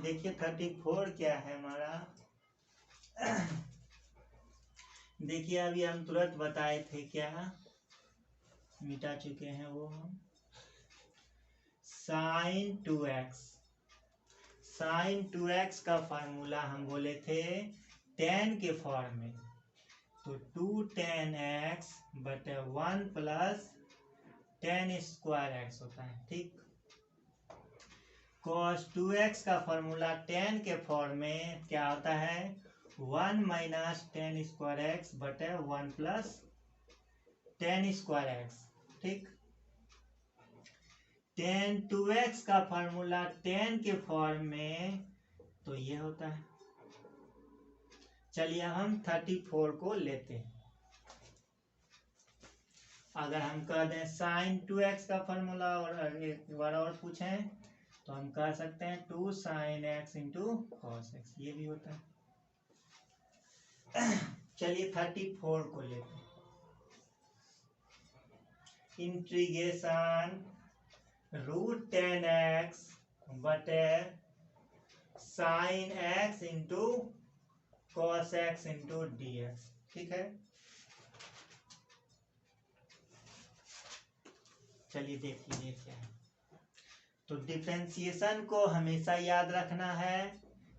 देखिए 34 क्या है हमारा। देखिए अभी हम तुरंत बताए थे, क्या मिटा चुके हैं वो हम। साइन 2x, साइन 2x का फार्मूला हम बोले थे tan के फॉर्म में, तो 2 tan x बटे 1 प्लस tan स्क्वायर x होता है, ठीक। cos 2x का फॉर्मूला tan के फॉर्म में क्या होता है, 1 माइनस tan स्क्वायर x बटे 1 प्लस tan स्क्वायर x, ठीक। tan 2x का फॉर्मूला tan के फॉर्म में तो ये होता है। चलिए हम 34 को लेते हैं। अगर हम कह दें साइन 2x का फॉर्मूला और एक बार और पूछें तो हम कह सकते हैं 2 sine x into cos x, ये भी होता है। चलिए 34 को लेते हैं। इंटीग्रेशन रूट 10x बटे sine x into cos x into dx, ठीक है। चलिए देख लीजिए क्या है। तो डिफरेंशिएशन को हमेशा याद रखना है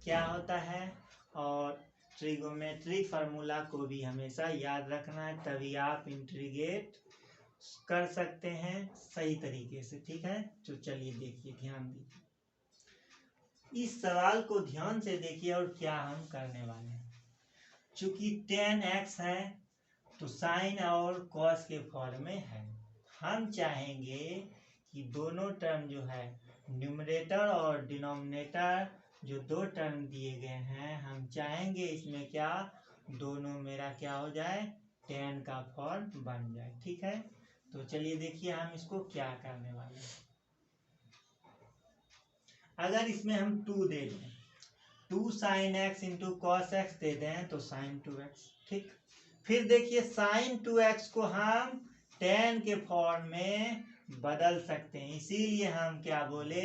क्या होता है, और ट्रिगोमेट्रिक फार्मूला को भी हमेशा याद रखना है, तभी आप इंटीग्रेट कर सकते हैं सही तरीके से, ठीक है। तो चलिए देखिए, ध्यान दीजिए इस सवाल को, ध्यान से देखिए और क्या हम करने वाले हैं। चूंकि tan x है तो साइन और कॉस के फॉर्म में है, हम चाहेंगे कि दोनों टर्म जो है न्यूमरेटर और डिनोमिनेटर जो दो टर्म दिए गए हैं, हम चाहेंगे इसमें क्या दोनों मेरा क्या हो जाए, tan का फॉर्म बन जाए, ठीक है। तो चलिए देखिए हम इसको क्या करने वाले हैं। अगर इसमें हम 2 दे दें, 2 sine x into cos x दे दें तो साइन 2x, ठीक। फिर देखिए साइन 2x को हम tan के फॉर्म में बदल सकते हैं, इसीलिए हम क्या बोले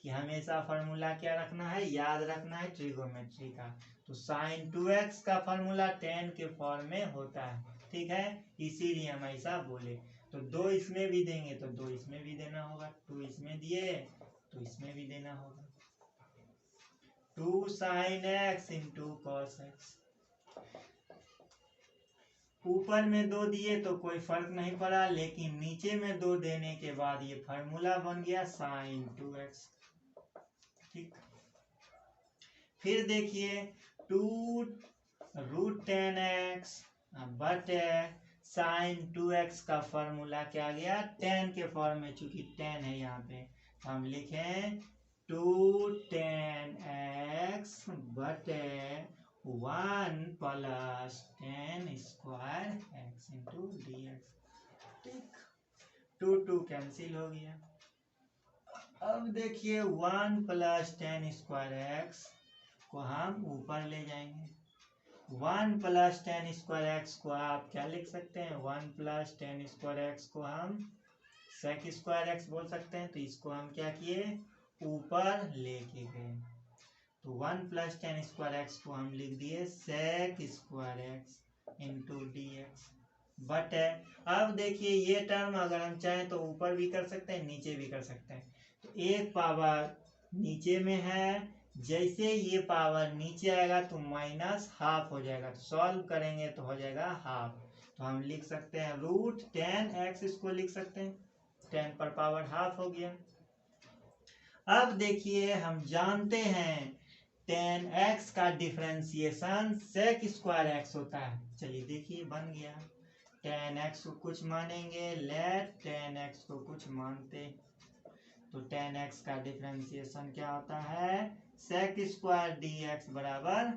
कि हमेशा फार्मूला क्या रखना है, याद रखना है ट्रिगोमेट्री का। तो साइन 2x का फार्मूला tan के फॉर्म में होता है, ठीक है, इसीलिए हम ऐसा बोले। तो 2 इसमें भी देंगे तो 2 इसमें भी देना होगा, 2 इसमें दिए तो इसमें भी देना होगा। 2 sine x into cos x, ऊपर में 2 दिए तो कोई फर्क नहीं पड़ा, लेकिन नीचे में 2 देने के बाद ये फार्मूला बन गया साइन 2x, ठीक। फिर देखिए 2 रूट 10x बटे साइन 2x का फॉर्मूला क्या गया, tan के फॉर्म में, चूंकि tan है यहाँ पे हम लिखें 2 tan x बटे 1 plus tan square x into dx, ठीक। 2 कैंसिल हो गया। अब देखिए 1 प्लस tan स्क्वायर x को हम ऊपर ले जाएंगे। 1 प्लस tan स्क्वायर x को आप क्या लिख सकते हैं, 1 प्लस tan स्क्वायर x को हम sec स्क्वायर x बोल सकते हैं। तो इसको हम क्या किए, ऊपर लेके गए, तो 1 प्लस tan स्क्वायर x को हम लिख दिए sec square x into dx बटे। अब देखिए ये टर्म अगर हम चाहें तो ऊपर भी कर सकते हैं, नीचे भी कर सकते हैं। तो एक पावर नीचे में है, जैसे ये पावर नीचे आएगा तो माइनस हाफ हो जाएगा, तो सॉल्व करेंगे तो हो जाएगा हाफ। तो हम लिख सकते हैं रूट 10x, इसको लिख सकते हैं 10 पर पावर हाफ हो गया। अब देखिए हम जानते हैं tan x का डिफरेंशिएशन sec स्क्वायर x होता है। चलिए देखिए बन गया, tan x को कुछ मानेंगे, लेट tan x को कुछ मानते, तो tan x का डिफरेंशिएशन क्या होता है, sec स्क्वायर dx बराबर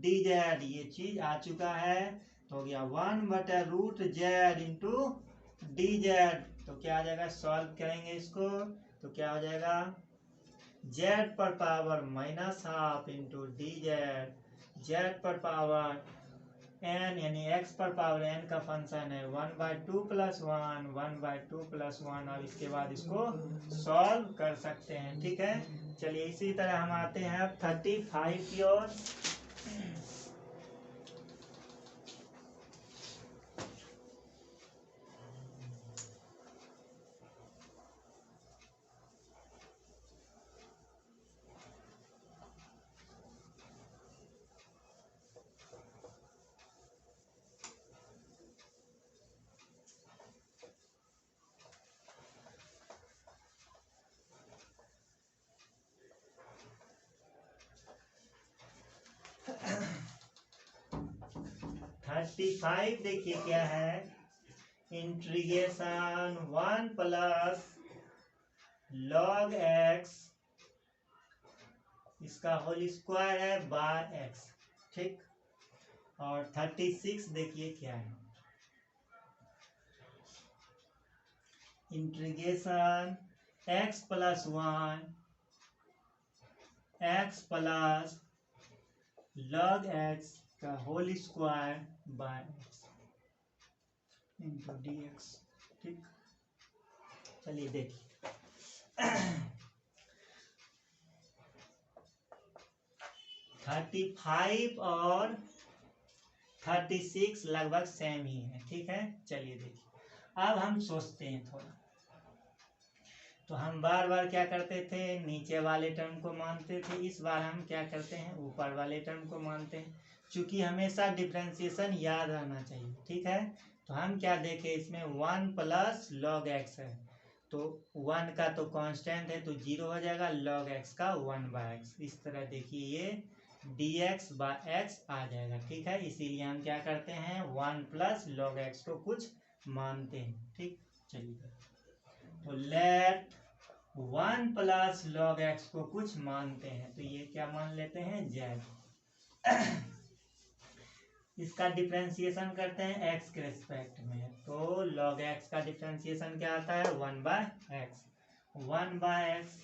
dz, ये चीज आ चुका है। तो हो गया 1 बटा रूट z इंटू dz, तो क्या आ जाएगा, सॉल्व करेंगे इसको तो क्या हो जाएगा, z पर power minus half into dz, z पर पावर एन यानी एक्स पर पावर एन का फंक्शन है 1/2 + 1 1/2 + 1। अब इसके बाद इसको सॉल्व कर सकते हैं। ठीक है, चलिए इसी तरह हम आते हैं अब 35 की ओर। 35 देखिए क्या है, इंटीग्रेशन 1 + log x इसका होल स्क्वायर है बाय x। ठीक, और 36 देखिए क्या है, integration x + 1 x + log x का whole square by x into dx। ठीक, चलिए देखिए 35 और 36 लगभग सेम ही है। ठीक है, चलिए देखिए अब हम सोचते हैं थोड़ा। तो हम बार बार क्या करते थे, नीचे वाले टर्म को मानते थे, इस बार हम क्या करते हैं, ऊपर वाले टर्म को मानते हैं, क्योंकि हमेशा डिफरेंशिएशन याद रहना चाहिए। ठीक है, तो हम क्या देखें, इसमें 1 + log x है, तो 1 का तो कांस्टेंट है तो 0 हो जाएगा, log x का 1/x। इस तरह देखिए ये dx/x आ जाएगा। ठीक है, इसीलिए हम क्या करते हैं, 1 + log x को कुछ मानते हैं। ठीक, चलिए तो लेट 1 + log x को कुछ मानते हैं, तो ये क्या मान लेते हैं, z। इसका डिफरेंशिएशन करते हैं x के रेस्पेक्ट में, तो log x का डिफरेंशिएशन क्या आता है, 1/x 1/x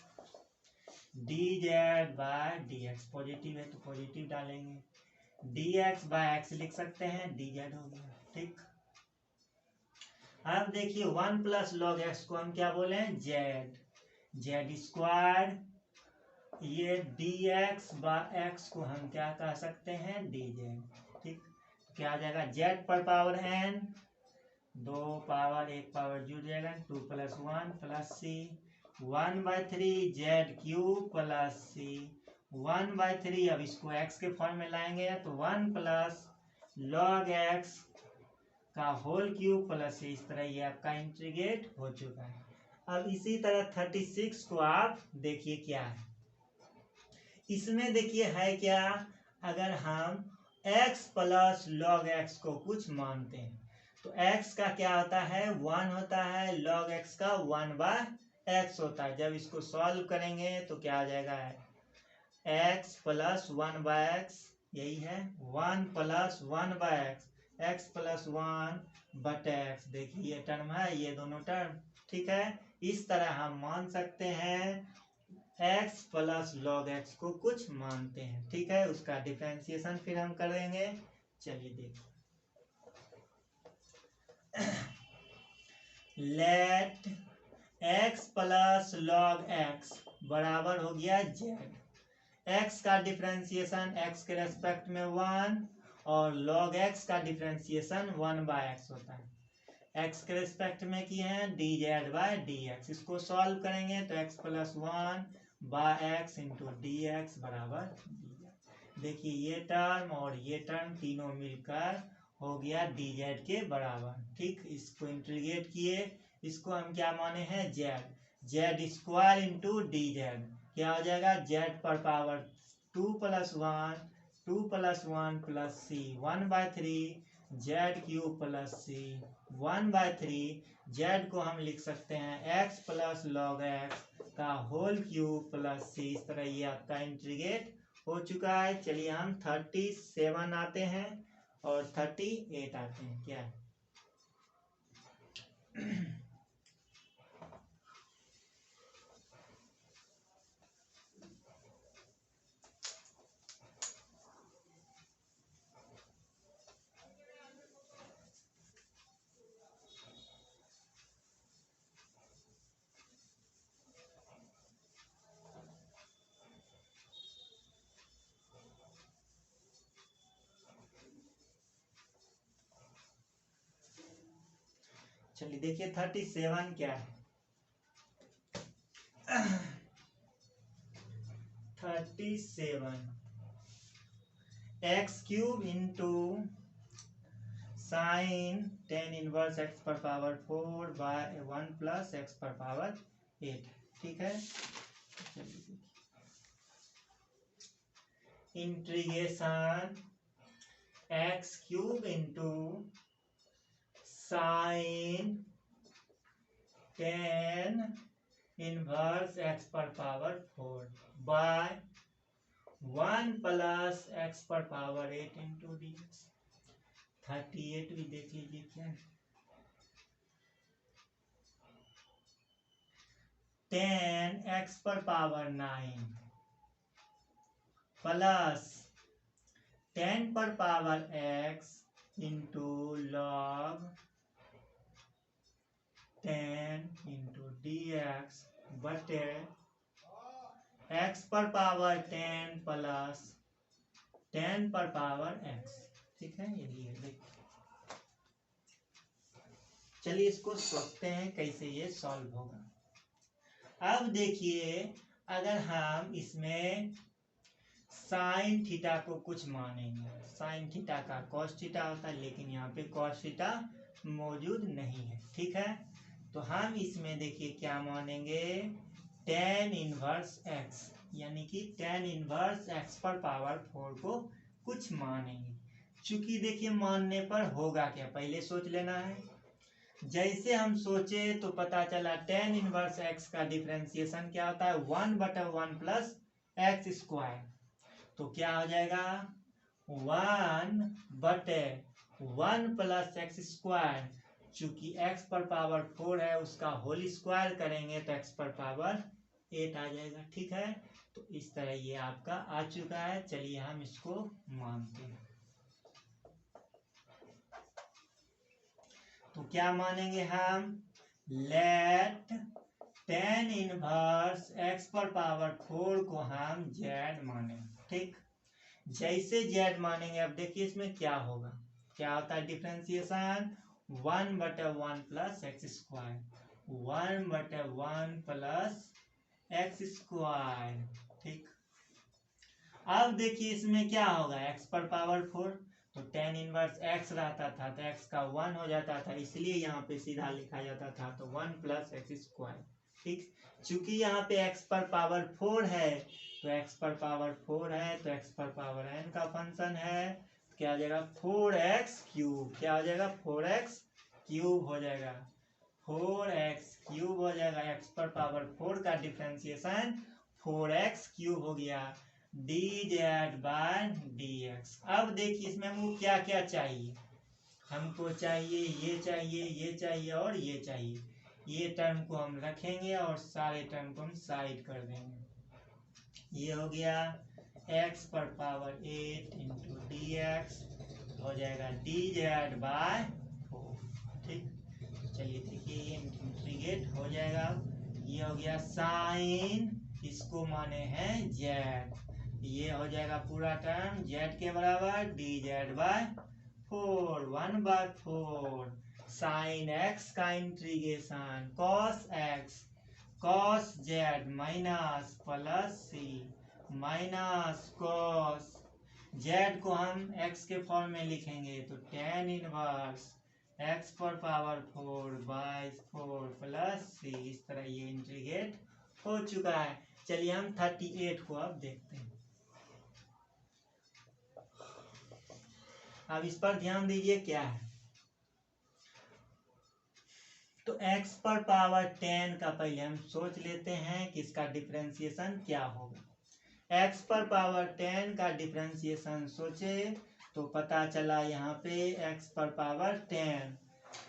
dz/dx। पॉजिटिव है तो पॉजिटिव डालेंगे, dx/x लिख सकते हैं, dz हो गया। ठीक, अब देखिए 1 + log x को हम क्या बोले, z²। ये dx/x को हम क्या कह सकते हैं, dz। ठीक, क्या आ जाएगा, z पर पावर n, 2 पावर 1 पावर जुड़ जाएगा, 2 + 1 + c 1/3 z³ + c 1/3। अब इसको x के फॉर्म में लाएंगे तो 1 + log x का होल क्यूब प्लस इस तरह ये आपका इंटीग्रेट हो चुका है। अब इसी तरह 36 को आप देखिए क्या है, इसमें देखिए है क्या, अगर हम x + log x को कुछ मानते हैं तो x का क्या होता है, 1 होता है, log x का 1/x होता है। जब इसको सॉल्व करेंगे तो क्या आ जाएगा, x + 1/x, यही है 1 + 1/x, x + 1/x। देखिए ये टर्म है, ये दोनों टर्म। ठीक है, इस तरह हम मान सकते हैं x + log x को कुछ मानते हैं। ठीक है, उसका डिफरेंशिएशन फिर हम करेंगे। चलिए देखिए लेट x + log x बराबर हो गया z। x का डिफरेंशिएशन x के रेस्पेक्ट में 1 और log x का डिफरेंशिएशन 1/x होता है। x के रेस्पेक्ट में किए हैं dz/dx, इसको सॉल्व करेंगे तो x + 1/x इंटू dx बराबर dz। देखिए ये टर्म और ये टर्म तीनों मिलकर हो गया dz के बराबर। ठीक, इसको इंटीग्रेट किए, इसको हम क्या माने हैं, z² इंटू dz। क्या हो जाएगा, z पर power 2 + 1 2 + 1 + c 1/3 z³ + c 1/3। z को हम लिख सकते हैं x + log x का होल क्यूब प्लस c। इस तरह ये आपका इंटीग्रेट हो चुका है। चलिए हम 37 आते हैं और 38 आते हैं। क्या है चलिए देखिए 37 क्या है। 37 x cube into sine ten inverse x पर पावर 4 बाय 1 प्लस एक्स पर पावर 8। ठीक है, integration x cube into sine ten inverse x पर पावर 4 बाय 1 प्लस एक्स पर पावर 8 इंटू डी एक्स। 38 भी देख लीजिए क्या है। 10 एक्स पर पावर 9 प्लस 10 पर power x into log 10 into D x बटे x पर पावर 10 प्लस 10 पर पावर x। ठीक है, यही है। देखिए चलिए इसको सोचते हैं कैसे ये सॉल्व होगा। अब देखिए अगर हम इसमें साइन थीटा को कुछ मानेंगे, साइन थीटा का कॉस थीटा होता है, लेकिन यहाँ पे कॉस थीटा मौजूद नहीं है। ठीक है, तो हम इसमें देखिए क्या मानेंगे, टेन इनवर्स एक्स, यानी कि टेन इनवर्स एक्स पर पावर 4 को कुछ मानेंगे। चूंकि देखिए मानने पर होगा क्या पहले सोच लेना है। जैसे हम सोचे तो पता चला टेन इनवर्स एक्स का डिफरेंशिएशन क्या होता है, 1/1 प्लस एक्स स्क्वायर। तो क्या हो जाएगा 1/1 प्लस एक्स स्क्वायर। चूंकि x पर पावर 4 है उसका होल स्क्वायर करेंगे तो x पर पावर 8 आ जाएगा। ठीक है, तो इस तरह ये आपका आ चुका है। चलिए हम इसको मानते हैं। तो क्या मानेंगे हम, लेट टेन इनवर्स x पर पावर 4 को हम z मानेंगे। ठीक, जैसे z मानेंगे अब देखिए इसमें क्या होगा, क्या होता है differentiation 1/1 plus x square, 1/1 plus x square. ठीक, अब देखिए इसमें क्या होगा, x पर पावर 4 तो टेन इनवर्स x रहता था तो x का 1 हो जाता था, इसलिए यहाँ पे सीधा लिखा जाता था तो 1 प्लस एक्स स्क्वायर। ठीक, चूंकि यहाँ पे x पर पावर 4 है तो x पर पावर 4 है तो x पर पावर n का फंक्शन है, क्या हो जाएगा 4x क्यूब। क्या हो जाएगा 4x क्यूब हो जाएगा, 4x क्यूब हो जाएगा। x पर पावर 4 का डिफरेंशिएशन 4x क्यूब हो गया, dz बाय dx। अब देखिए इसमें हमको क्या क्या चाहिए, हमको चाहिए ये चाहिए, ये चाहिए और ये चाहिए। ये टर्म को हम रखेंगे और सारे टर्म को हम साइड कर देंगे। ये हो गया x पर पावर 8 इंटू डी एक्स हो जाएगा dz बाय 4। ठीक, चलिए देखिए ये इंटीग्रेट हो जाएगा। ये हो गया साइन, इसको माने हैं z, ये हो जाएगा पूरा टर्म z के बराबर dz बाय 4, 1/4 साइन x का integration cos x cos z minus plus c minus cos z को हम x के फॉर्म में लिखेंगे तो टेन इनवर्स x पर पावर 4 बाय 4 प्लस c। इस तरह ये इंटीग्रेट हो चुका है। चलिए हम 38 को अब देखते हैं। अब इस पर ध्यान दीजिए क्या है, तो x पर पावर 10 का पहले हम सोच लेते हैं कि इसका डिफरेंशिएशन क्या होगा। x पर पावर 10 का डिफरेंशिएशन सोचे तो पता चला यहाँ पे x पर पावर 10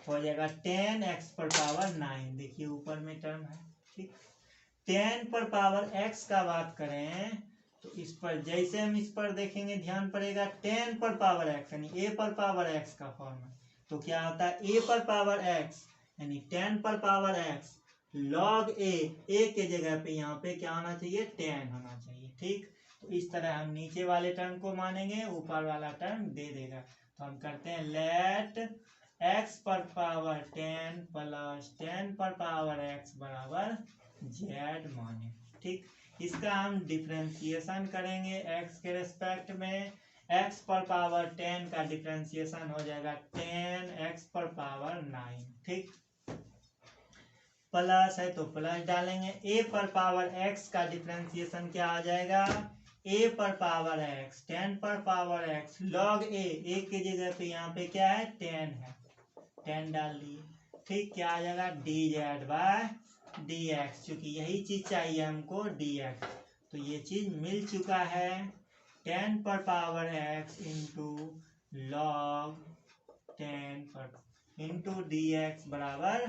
हो जाएगा 10x पर पावर 9। देखिए ऊपर में टर्म है। ठीक, 10 पर पावर x का बात करें तो इस पर जैसे हम इस पर देखेंगे ध्यान पड़ेगा 10 पर पावर x यानी a पर पावर x का फॉर्म है, तो क्या होता है a पर पावर x यानी 10 पर पावर x log a के जगह पे यहाँ पे क्या होना चाहिए 10 होना चाहिए। ठीक, तो इस तरह हम नीचे वाले टर्म को मानेंगे, ऊपर वाला टर्म दे देगा। तो हम करते हैं लेट x पर पावर 10 प्लस प्लस 10 पर पावर x बराबर z माने। ठीक, इसका हम डिफ्रेंसिएशन करेंगे x के रेस्पेक्ट में। x पर पावर 10 का डिफ्रेंसिएशन हो जाएगा 10x पर पावर 9। ठीक, प्लस है तो प्लस डालेंगे। a पर पावर x का डिफ्रेंसिएशन क्या आ जाएगा, a पर पावर x 10 पर पावर x log a की जगह पे यहाँ पे क्या है 10 है, 10 डाल दिए। ठीक, क्या आ जाएगा dz बाय dx, चूंकि यही चीज चाहिए हमको dx, तो ये चीज मिल चुका है। 10 पर पावर x इंटू लॉग 10 पर इंटू dx बराबर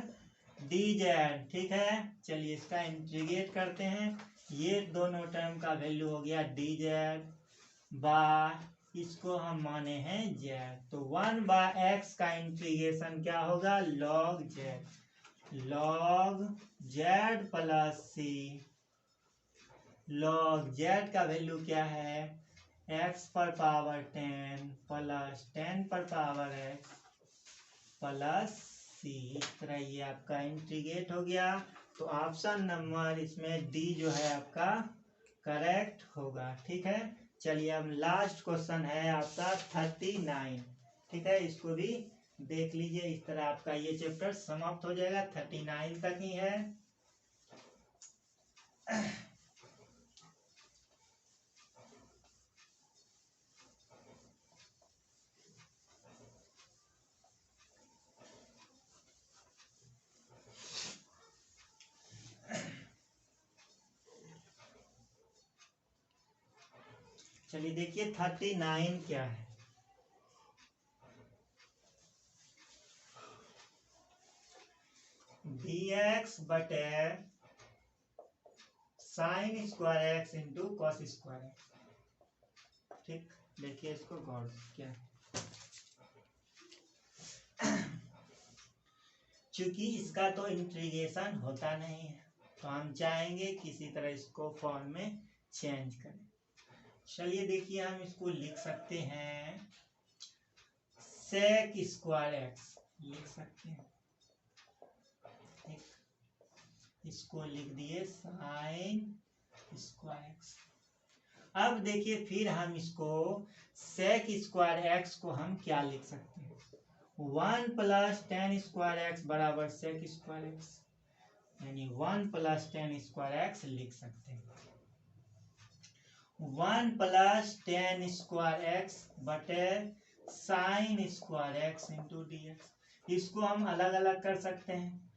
dz। ठीक है, चलिए इसका इंटीग्रेट करते हैं। ये दोनों टर्म का वैल्यू हो गया dz बाय, इसको हम माने हैं z, तो 1 बाय x का इंटीग्रेशन क्या होगा log z plus c। log z का वैल्यू क्या है x पर पावर 10 प्लस 10 पर पावर x प्लस c। इस तरह ये आपका इंटीग्रेट हो गया, तो ऑप्शन नंबर इसमें डी जो है आपका करेक्ट होगा। ठीक है, चलिए अब लास्ट क्वेश्चन है आपका 39। ठीक है, इसको भी देख लीजिए। इस तरह आपका ये चैप्टर समाप्त हो जाएगा, 39 तक ही है। चलिए देखिए 39 क्या है। dx बटे sine square x into cos square x. ठीक, देखिए इसको गौर क्या, चूंकि इसका तो इंटीग्रेशन होता नहीं है, तो हम चाहेंगे किसी तरह इसको फॉर्म में चेंज करें। चलिए देखिए हम इसको लिख सकते हैं सेक स्क्वायर एक्स लिख सकते हैं। ठीक, इसको लिख दिए साइन स्क्वायर एक्स। अब देखिए फिर हम इसको सेक स्क्वायर एक्स को हम क्या लिख सकते हैं, 1 प्लस 10 स्क्वायर एक्स बराबर सेक स्क्वायर एक्स, यानी 1 प्लस 10 स्क्वायर एक्स लिख सकते हैं। 1 प्लस 10 स्क्वायर एक्स बटे sine square x into D x, इसको हम अलग अलग कर सकते हैं।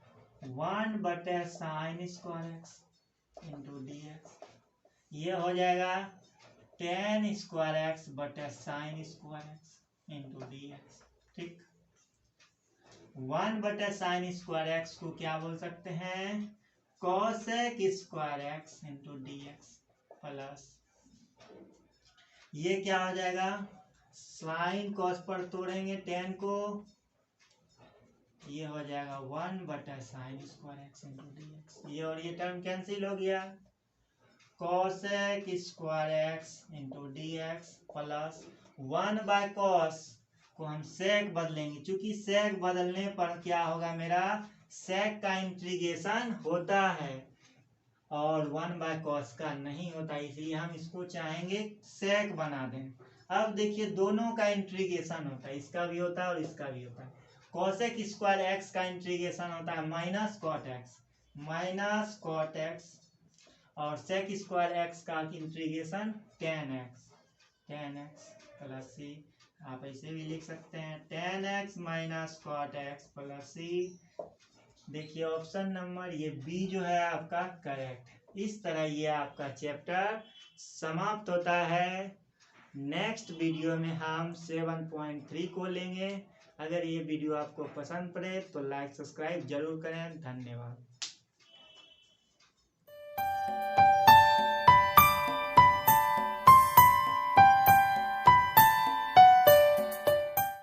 1 बटे sine square x into D x, ये हो जाएगा 10 स्क्वायर एक्स बटे sine square x into D x. ठीक, 1 बटे साइन स्क्वायर एक्स को क्या बोल सकते हैं cosec square x into D x plus, ये क्या हो जाएगा साइन कॉस पर तोड़ेंगे 10 को, ये हो जाएगा 1 बटा sine square x into D x. ये और ये टर्म कैंसिल हो गया, cosec square x into D x plus 1 by cos को हम सेक बदलेंगे, क्योंकि सेक बदलने पर क्या होगा मेरा सेक का इंटीग्रेशन होता है और 1 बाय कॉस का नहीं होता, इसलिए हम इसको चाहेंगे सेक बना दें। अब देखिए दोनों का इंटीग्रेशन होता है, इसका भी होता है और इसका भी होता है। कॉसेक स्क्वायर एक्स का इंटीग्रेशन होता है माइनस कॉट एक्स और सेक स्क्वायर एक्स का integration tan x plus C, आप ऐसे भी लिख सकते हैं tan x minus cot X plus C. देखिए ऑप्शन नंबर ये बी जो है आपका करेक्ट है। इस तरह ये आपका चैप्टर समाप्त होता है। नेक्स्ट वीडियो में हम 7.3 को लेंगे। अगर ये वीडियो आपको पसंद पड़े तो लाइक सब्सक्राइब जरूर करें। धन्यवाद।